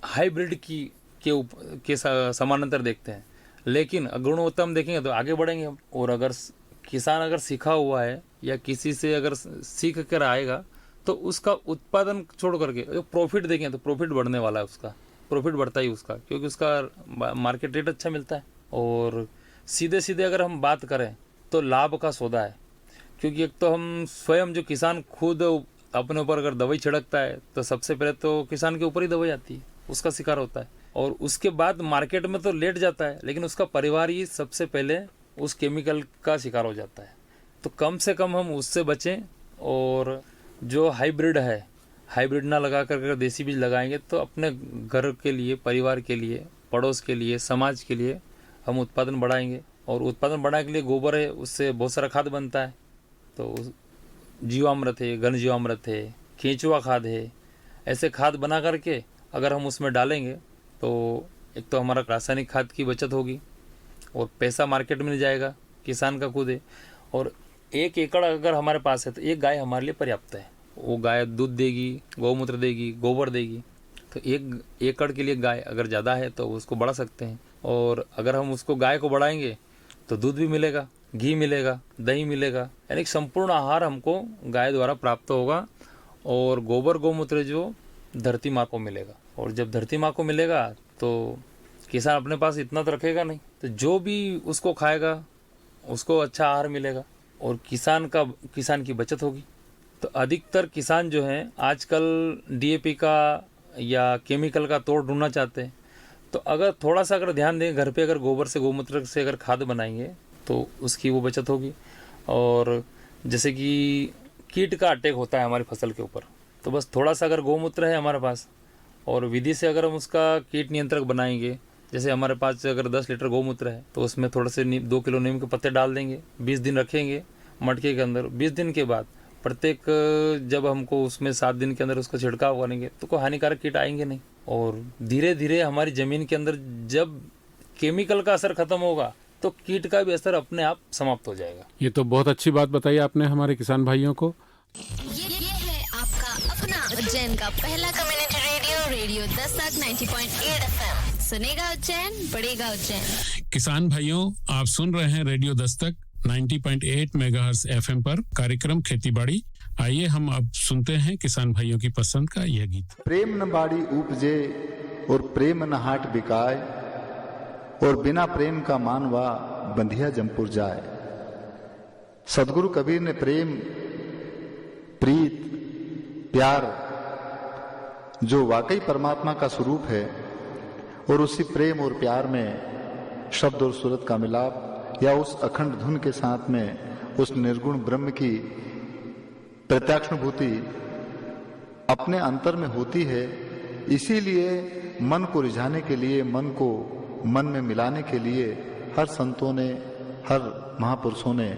हाइब्रिड के समानांतर देखते हैं, लेकिन गुणवत्ता हम देखेंगे तो आगे बढ़ेंगे हम। और अगर किसान अगर सीखा हुआ है या किसी से अगर सीख कर आएगा तो उसका उत्पादन छोड़ करके जो प्रॉफिट देखें तो प्रॉफिट बढ़ने वाला है, उसका प्रॉफिट बढ़ता ही उसका, क्योंकि उसका मार्केट रेट अच्छा मिलता है। और सीधे सीधे अगर हम बात करें तो लाभ का सौदा है, क्योंकि एक तो हम स्वयं जो किसान खुद अपने ऊपर अगर दवाई छिड़कता है तो सबसे पहले तो किसान के ऊपर ही दवाई आती है, उसका शिकार होता है, और उसके बाद मार्केट में तो लेट जाता है, लेकिन उसका परिवार ही सबसे पहले उस केमिकल का शिकार हो जाता है। तो कम से कम हम उससे बचें, और जो हाइब्रिड है, हाइब्रिड ना लगा कर अगर देसी बीज लगाएंगे तो अपने घर के लिए, परिवार के लिए, पड़ोस के लिए, समाज के लिए हम उत्पादन बढ़ाएंगे। और उत्पादन बढ़ाने के लिए गोबर है, उससे बहुत सारा खाद बनता है, तो जीवामृत है, घन जीवामृत है, केंचुआ खाद है, ऐसे खाद बना करके अगर हम उसमें डालेंगे तो एक तो हमारा रासायनिक खाद की बचत होगी और पैसा मार्केट में जाएगा, किसान का खुद है। और 1 एकड़ अगर हमारे पास है तो एक गाय हमारे लिए पर्याप्त है। वो गाय दूध देगी, गौमूत्र देगी, गोबर देगी, तो 1 एकड़ के लिए गाय अगर ज़्यादा है तो उसको बढ़ा सकते हैं। और अगर हम उसको गाय को बढ़ाएंगे तो दूध भी मिलेगा, घी मिलेगा, दही मिलेगा, यानी संपूर्ण आहार हमको गाय द्वारा प्राप्त होगा। और गोबर गौमूत्र जो धरती माँ को मिलेगा, और जब धरती माँ को मिलेगा तो किसान अपने पास इतना तो रखेगा नहीं, तो जो भी उसको खाएगा उसको अच्छा आहार मिलेगा और किसान की बचत होगी। तो अधिकतर किसान जो हैं आजकल डीएपी का या केमिकल का तोड़ ढूंढना चाहते हैं, तो अगर थोड़ा सा अगर ध्यान दें, घर पे अगर गोबर से, गौमूत्र से अगर खाद बनाएंगे तो उसकी वो बचत होगी। और जैसे कि कीट का अटैक होता है हमारी फसल के ऊपर, तो बस थोड़ा सा अगर गौमूत्र है हमारे पास और विधि से अगर हम उसका कीट नियंत्रक बनाएंगे, जैसे हमारे पास अगर 10 लीटर गौमूत्र है तो उसमें थोड़े से 2 किलो नीम के पत्ते डाल देंगे, 20 दिन रखेंगे मटके के अंदर। 20 दिन के बाद प्रत्येक जब हमको उसमें 7 दिन के अंदर उसका छिड़काव करेंगे तो कोई हानिकारक कीट आएंगे नहीं। और धीरे धीरे हमारी ज़मीन के अंदर जब केमिकल का असर खत्म होगा तो कीट का भी असर अपने आप समाप्त हो जाएगा। ये तो बहुत अच्छी बात बताई आपने हमारे किसान भाइयों को। ये है आपका अपना उज्जैन का पहला community radio, radio Dastak 90.8 FM। सुनेगा उज्जैन, बढ़ेगा उज्जैन। किसान भाइयों, आप सुन रहे हैं रेडियो दस्तक 90.8 मेगाहर्ट्ज एफएम पर कार्यक्रम खेती बाड़ी। आइए हम अब सुनते हैं किसान भाइयों की पसंद का यह गीत। प्रेम न बाड़ी उपजे और प्रेम न हाट बिकाए, और बिना प्रेम का मानवा बंधिया जमपुर जाए। सदगुरु कबीर ने प्रेम, प्रीत, प्यार जो वाकई परमात्मा का स्वरूप है, और उसी प्रेम और प्यार में शब्द और सूरत का मिलाप, या उस अखंड धुन के साथ में उस निर्गुण ब्रह्म की प्रत्यक्षानुभूति अपने अंतर में होती है। इसीलिए मन को रिझाने के लिए, मन को मन में मिलाने के लिए हर संतों ने, हर महापुरुषों ने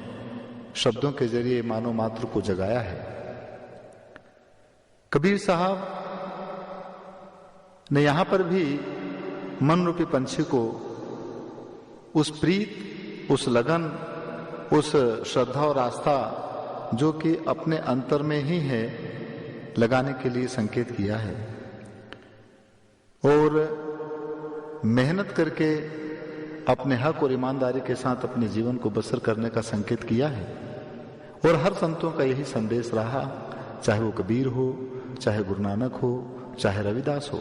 शब्दों के जरिए मानव मात्र को जगाया है। कबीर साहब ने यहां पर भी मन रूपी पंछी को उस प्रीत, उस लगन, उस श्रद्धा और आस्था जो कि अपने अंतर में ही है, लगाने के लिए संकेत किया है। और मेहनत करके अपने हक और ईमानदारी के साथ अपने जीवन को बसर करने का संकेत किया है। और हर संतों का यही संदेश रहा, चाहे वो कबीर हो, चाहे गुरु नानक हो, चाहे रविदास हो।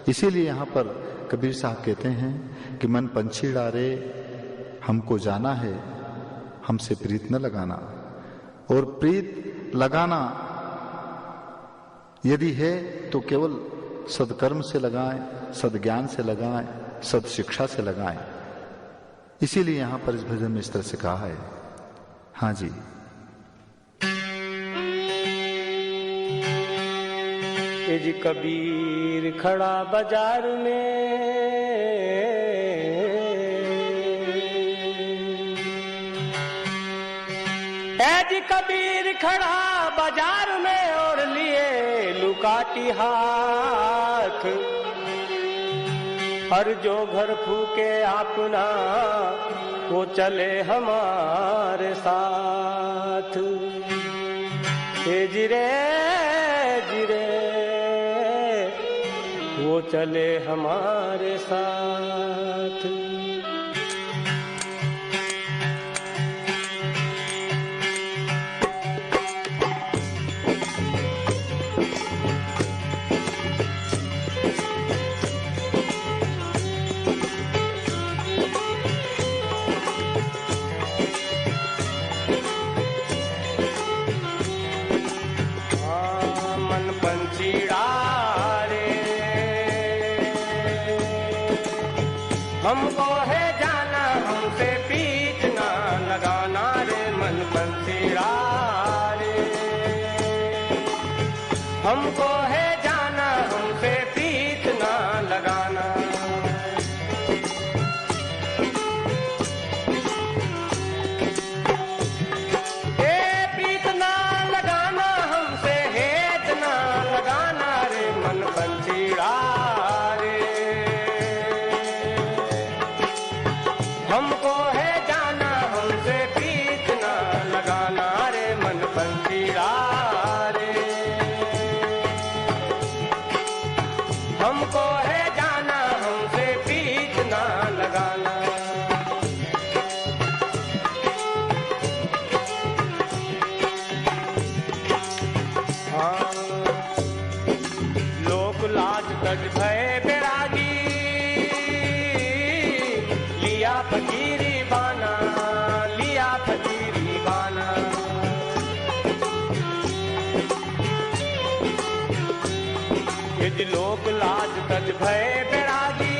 इसीलिए यहाँ पर कबीर साहब कहते हैं कि मन पंछी डारे हमको जाना है, हमसे प्रीत न लगाना। और प्रीत लगाना यदि है तो केवल सदकर्म से लगाएं, सदज्ञान से लगाएं, सद शिक्षा से लगाएं। इसीलिए यहां पर इस भजन में इस तरह से कहा है। हाँ जी। जी कबीर खड़ा बाजार में, जी कबीर खड़ा बाजार में और लिए लुकाटी हाथ, हर जो घर फूके अपना वो चले हमारे साथ। जिरे जिरे वो चले हमारे साथ। हमको है जाना हमसे पीछ ना लगाना रे मन बंसीरा रे। हमको है जाना हमसे पीछ ना लगाना। हमको है जाना हमसे पीछ ना लगाना रे मन बंसीरा रे। हमको है जाना हमसे पीछ ना लगाना। हाँ लोक लाज तज भय बैरागी लिया फकीरी बाना लिया फकीरी बाना। यदि लोक लाज तज भय बैरागी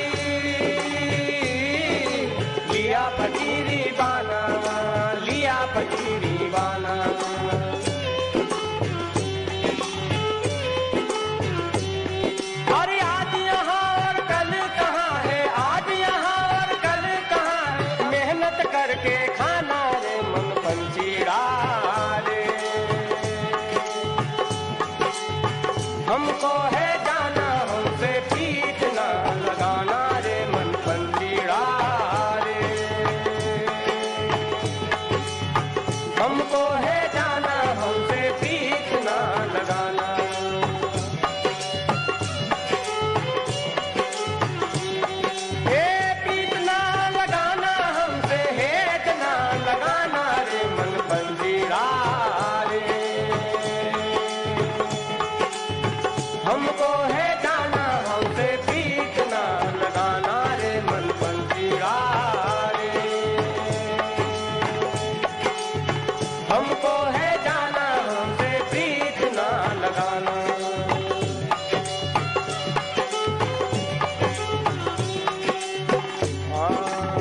लिया फकीरी बाना लिया फकीरी बाना। अरे आज यहाँ और कल कहाँ है आज यहाँ और कल कहाँ है मेहनत करके खाना रे मन बंसीरा रे। हमको है जाना हमसे पीछ ना लगाना रे मन बंसीरा रे। हमको है जाना हमसे पीछ ना लगाना। हमको है जाना हमसे पीछ ना लगाना रे मन बंसीरा रे। हमको है जाना हमसे पीछ ना लगाना। हाँ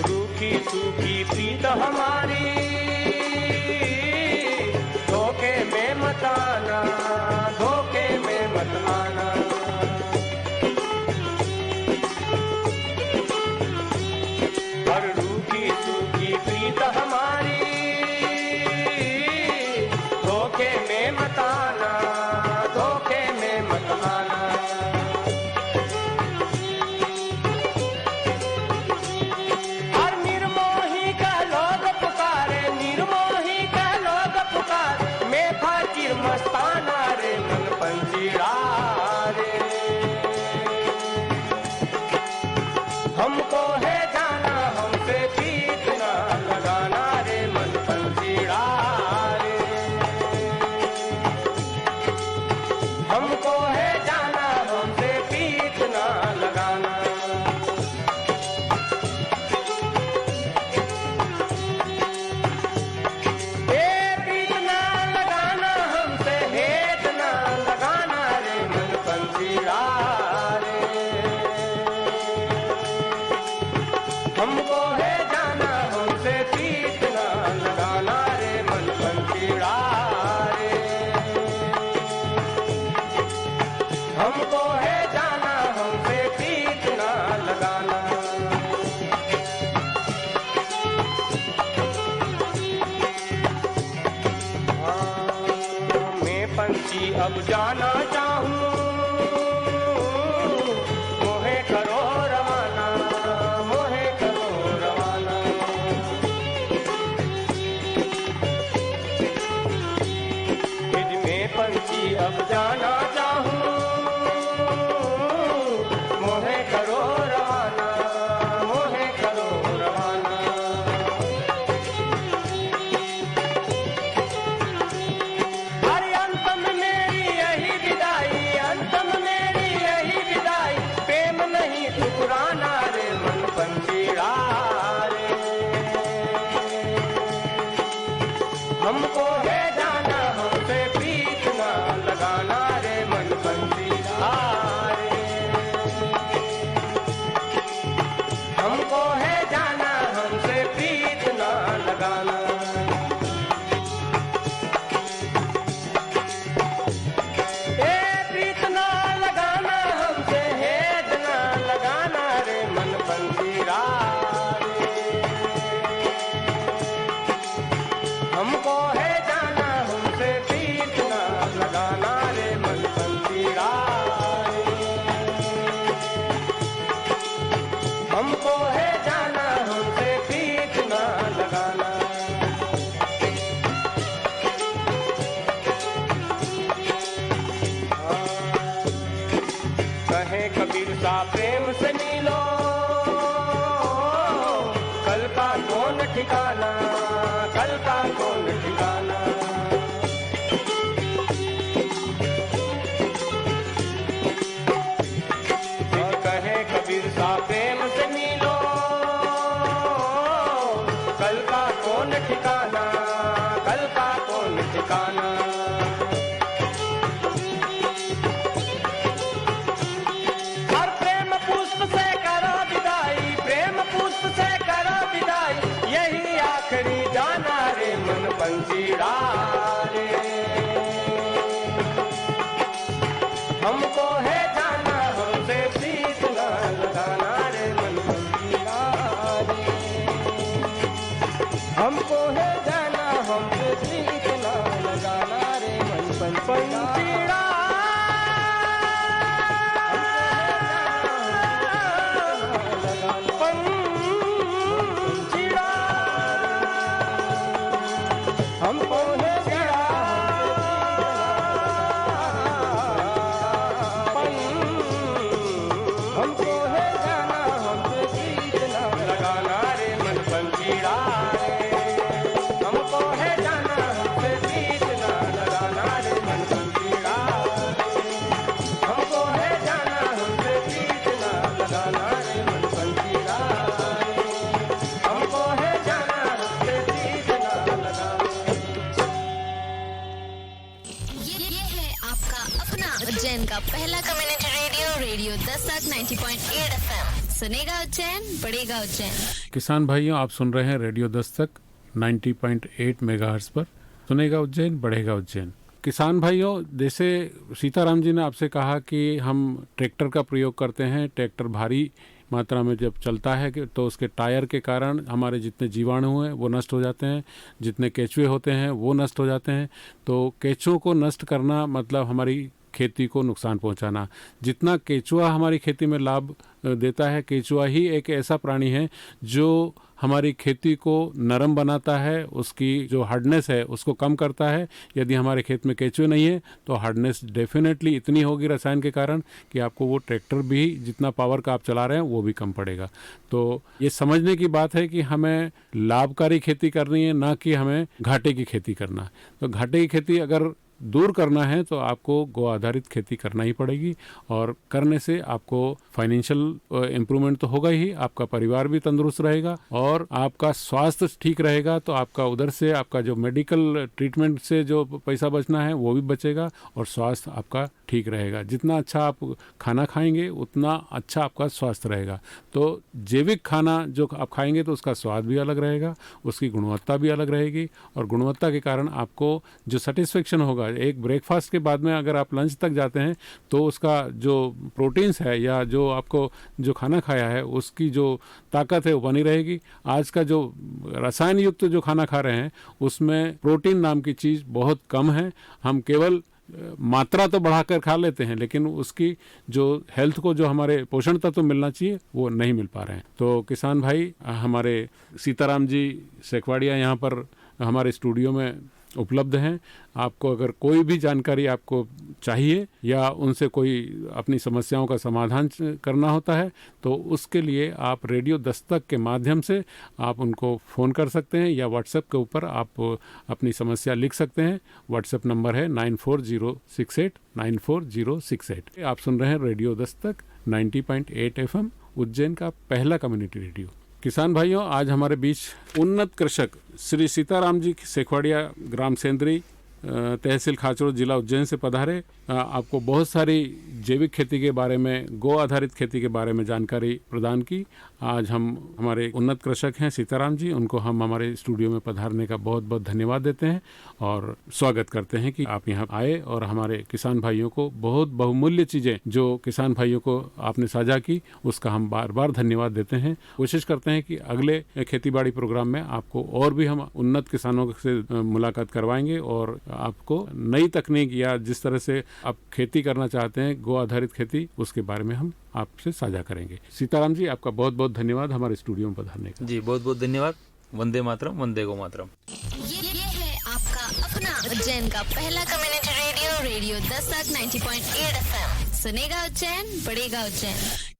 रूखी सूखी प्रीत हमारी धोखे में मत आना धोखे में मत आना। और रूखी सूखी प्रीत हमारी धोखे में मत आना धोखे में मत आना। और निर्मोही का लोग पुकारे निर्मोही का लोग पुकारे मैं फकीर मस्ताना रे मन बंसीरा रे। हमको है जाना हमसे पीछ ना लगाना रे मन बंसीरा रे। हमको है जाना हमसे पीछ ना लगाना। हमको है जाना हमसे पीछ ना लगाना रे मन बंसीरा रे। हमको है जाना हमसे पीछ ना लगाना। हाँ मैं पंछी अब जाना चाहूँ मोहे करो रवाना मोहे करो रवाना। यदि मैं पंछी अब जाना चाहूँ मोहे करो रवाना मोहे करो रवाना। अरे अंत में मेरी यही विदाई अंत में मेरी यही विदाई प्रेम नहीं ठुकराना रे मन बंसीरा रे। हमको है जाना हमसे पीछ ना लगाना रे मन बंसीरा रे। लगाना ए प्रीत ना लगाना हमसे हेत ना लगाना रे मन पंजीरा हमको है जाना हमसे प्रीत ना लगाना रे मन पंजीरा हमको है जाना हमसे प्रीत ना लगाना कहे कबीर सा प्रेम से मिलो कल का कौन ठिकाना कल का कौन ठिकाना फिर कहे कबीर सा प्रेम से मिलो कल का कौन ठिकाना कल का कौन ठिकाना और प्रेम पुष्प से करो विदाई प्रेम पुष्प से करो विदाई यही आखिरी जाना रे मन पंजीरा रे हमको है जाना हमसे प्रीत ना लगाना रे मन पंजीरा रे हमको है जाना हमसे प्रीत ना लगाना रे मन पंजीरा हमको है हमको है जाना हमसे प्रीत ना लगाना रे मन पंजीरा हमको है जाना हमसे प्रीत ना लगाना रे मन पंजीरा हमको है जाना हमसे प्रीत ना लगाना रे मन पंजीरा हमको है जाना हमसे प्रीत ना लगाना ये है आपका अपना उज्जैन का पहला community radio radio Dastak 90.8 FM। सुनेगा उज्जैन बढ़ेगा उज्जैन। किसान भाइयों, आप सुन रहे हैं रेडियो दस्तक 90.8 मेगाहर्ट्ज पर। सुनेगा उज्जैन बढ़ेगा उज्जैन। किसान भाइयों, जैसे सीताराम जी ने आपसे कहा कि हम ट्रैक्टर का प्रयोग करते हैं, ट्रैक्टर भारी मात्रा में जब चलता है तो उसके टायर के कारण हमारे जितने जीवाणु हैं वो नष्ट हो जाते हैं, जितने केचुए होते हैं वो नष्ट हो जाते हैं। तो केचुओं को नष्ट करना मतलब हमारी खेती को नुकसान पहुंचाना। जितना केचुआ हमारी खेती में लाभ देता है, केचुआ ही एक ऐसा प्राणी है जो हमारी खेती को नरम बनाता है, उसकी जो हार्डनेस है उसको कम करता है। यदि हमारे खेत में केचुए नहीं है तो हार्डनेस डेफिनेटली इतनी होगी रसायन के कारण कि आपको वो ट्रैक्टर भी जितना पावर का आप चला रहे हैं वो भी कम पड़ेगा। तो ये समझने की बात है कि हमें लाभकारी खेती करनी है, ना कि हमें घाटे की खेती करना है। तो घाटे की खेती अगर दूर करना है तो आपको गौ आधारित खेती करना ही पड़ेगी, और करने से आपको फाइनेंशियल इम्प्रूवमेंट तो होगा ही, आपका परिवार भी तंदुरुस्त रहेगा और आपका स्वास्थ्य ठीक रहेगा। तो आपका उधर से आपका जो मेडिकल ट्रीटमेंट से जो पैसा बचना है वो भी बचेगा और स्वास्थ्य आपका ठीक रहेगा। जितना अच्छा आप खाना खाएंगे उतना अच्छा आपका स्वास्थ्य रहेगा। तो जैविक खाना जो आप खाएंगे तो उसका स्वाद भी अलग रहेगा, उसकी गुणवत्ता भी अलग रहेगी, और गुणवत्ता के कारण आपको जो सेटिस्फेक्शन होगा, एक ब्रेकफास्ट के बाद में अगर आप लंच तक जाते हैं तो उसका जो प्रोटीन्स है या जो आपको जो खाना खाया है उसकी जो ताकत है वो बनी रहेगी। आज का जो रसायन युक्त जो खाना खा रहे हैं उसमें प्रोटीन नाम की चीज़ बहुत कम है। हम केवल मात्रा तो बढ़ाकर खा लेते हैं, लेकिन उसकी जो हेल्थ को जो हमारे पोषण तत्व मिलना चाहिए वो नहीं मिल पा रहे हैं। तो किसान भाई, हमारे सीताराम जी सेखवाड़िया यहाँ पर हमारे स्टूडियो में उपलब्ध हैं। आपको अगर कोई भी जानकारी आपको चाहिए या उनसे कोई अपनी समस्याओं का समाधान करना होता है तो उसके लिए आप रेडियो दस्तक के माध्यम से आप उनको फ़ोन कर सकते हैं या व्हाट्सएप के ऊपर आप अपनी समस्या लिख सकते हैं। व्हाट्सएप नंबर है 9406894068। आप सुन रहे हैं रेडियो दस्तक 90.8 FM, उज्जैन का पहला कम्युनिटी रेडियो। किसान भाइयों, आज हमारे बीच उन्नत कृषक श्री सीताराम जी सेखवाड़िया, ग्राम सेंद्री, तहसील खाचरो जिला उज्जैन से पधारे। आपको बहुत सारी जैविक खेती के बारे में, गौ आधारित खेती के बारे में जानकारी प्रदान की। आज हम हमारे उन्नत कृषक हैं सीताराम जी, उनको हम हमारे स्टूडियो में पधारने का बहुत बहुत धन्यवाद देते हैं और स्वागत करते हैं कि आप यहाँ आए और हमारे किसान भाइयों को बहुत बहुमूल्य चीज़ें जो किसान भाइयों को आपने साझा की उसका हम बार बार धन्यवाद देते हैं। कोशिश करते हैं कि अगले खेतीबाड़ी प्रोग्राम में आपको और भी हम उन्नत किसानों से मुलाकात करवाएंगे और आपको नई तकनीक या जिस तरह से आप खेती करना चाहते हैं गौ आधारित खेती, उसके बारे में हम आपसे साझा करेंगे। सीताराम जी, आपका बहुत बहुत धन्यवाद हमारे स्टूडियो में पधारने का। जी बहुत बहुत धन्यवाद। वंदे मातरम, वंदे गो मातरम। ये है आपका अपना उज्जैन का पहला community radio, radio Dastak 90.8 FM। सुनेगा उज्जैन, बढ़ेगा उज्जैन।